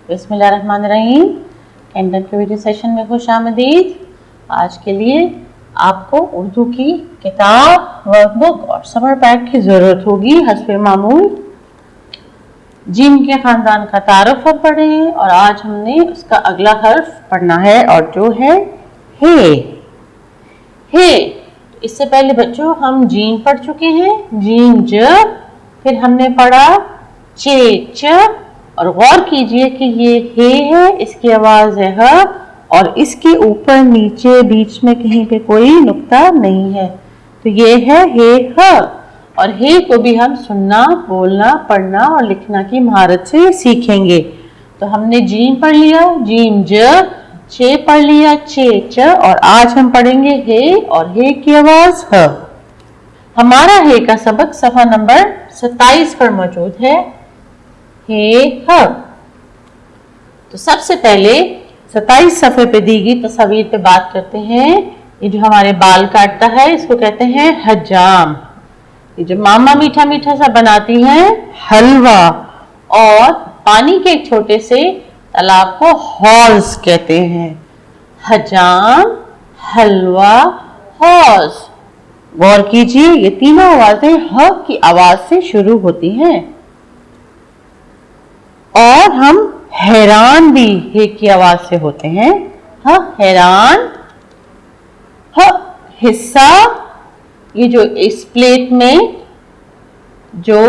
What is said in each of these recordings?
बिस्मिल्लाहिर्रहमानिर्रहीम। कैंडल के video session में खुशामदीद। आज के लिए आपको उर्दू की किताब, वर्कबुक और समर पैक की ज़रूरत होगी। हस्बे मामूल जीम के ख़ानदान का तारुफ अब पढ़े हैं और आज हमने उसका अगला हर्फ पढ़ना है और जो है हे। हे, इससे पहले बच्चों हम जीम पढ़ चुके हैं, जीम ज, फिर हमने पढ़ा चे च, और गौर कीजिए कि ये हे है, इसकी आवाज है ह और इसके ऊपर नीचे बीच में कहीं पे कोई नुक्ता नहीं है, तो ये है हे ह। और हे को भी हम सुनना, बोलना, पढ़ना और लिखना की महारत से सीखेंगे। तो हमने जीम पढ़ लिया, जीम ज, चे पढ़ लिया, चे च, और आज हम पढ़ेंगे हे और हे की आवाज ह। हमारा हे का सबक सफा नंबर 27 पर मौजूद है। हे ह। तो सबसे पहले 27 सफ़े पे दी गई तस्वीर पे बात करते हैं। ये जो हमारे बाल काटता है इसको कहते हैं हजाम। ये जो मामा मीठा मीठा सा बनाती हैं हलवा, और पानी के एक छोटे से तालाब को हौज कहते हैं। हजाम, हलवा, हौज। गौर कीजिए ये तीनों आवाजें ह की आवाज से शुरू होती हैं। और हम हैरान भी हे की आवाज से होते हैं। ह हैरान, ह हिस्सा। ये जो इस प्लेट में जो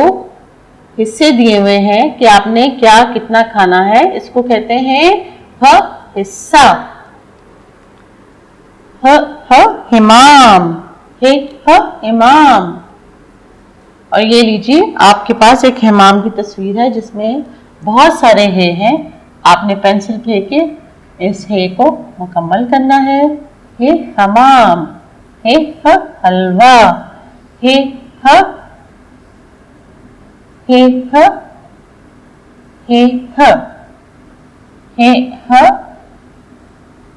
हिस्से दिए हुए हैं कि आपने क्या कितना खाना है, इसको कहते हैं ह हिस्सा। ह हिमाम, हे ह इमाम। और ये लीजिए आपके पास एक हिमाम की तस्वीर है जिसमें बहुत सारे हे हैं। आपने पेंसिल फेंके इस हे को मुकम्मल करना है। हे हमाम, हे ह हलवा, हे ह, हे ह, हे ह, हे ह।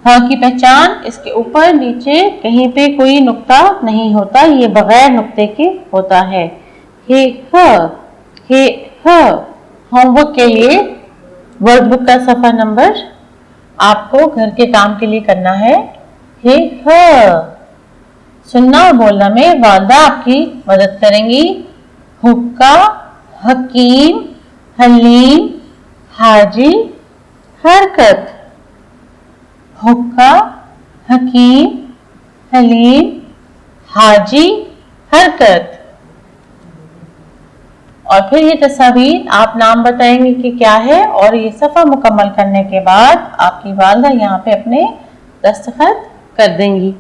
ह की पहचान, इसके ऊपर नीचे कहीं पे कोई नुक्ता नहीं होता, ये बगैर नुक्ते के होता है। हे ह, हे ह। होमवर्क के लिए वर्कबुक का सफा नंबर आपको घर के काम के लिए करना है। हे ह। सुनना और बोलना में वालदा आपकी मदद करेंगी। हुक्का, हकीम, हलीम, हाजी, हरकत। हुक्का, हकीम, हलीम, हाजी, हरकत। और फिर ये तस्वीर आप नाम बताएंगे कि क्या है, और ये सफ़ा मुकम्मल करने के बाद आपकी वालदा यहाँ पे अपने दस्तखत कर देंगी।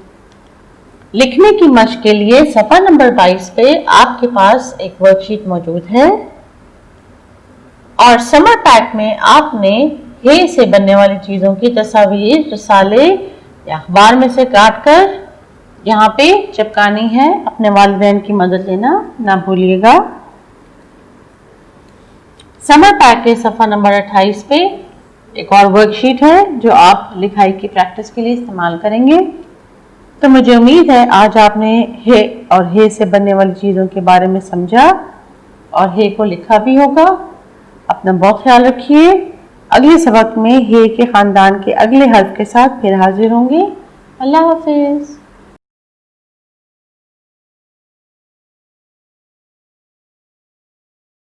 लिखने की मश्क के लिए सफ़ा नंबर 22 पे आपके पास एक वर्कशीट मौजूद है और समर पैक में आपने हे से बनने वाली चीज़ों की तस्वीर रिसाले या अखबार में से काट कर यहाँ पे चिपकानी है। अपने वालिदैन की मदद लेना ना भूलिएगा। समर पैक के सफ़ा नंबर 28 पे एक और वर्कशीट है जो आप लिखाई की प्रैक्टिस के लिए इस्तेमाल करेंगे। तो मुझे उम्मीद है आज आपने हे और हे से बनने वाली चीज़ों के बारे में समझा और हे को लिखा भी होगा। अपना बहुत ख्याल रखिए। अगले सबक में हे के ख़ानदान के अगले हर्फ के साथ फिर हाजिर होंगे। अल्लाह हाफिज़।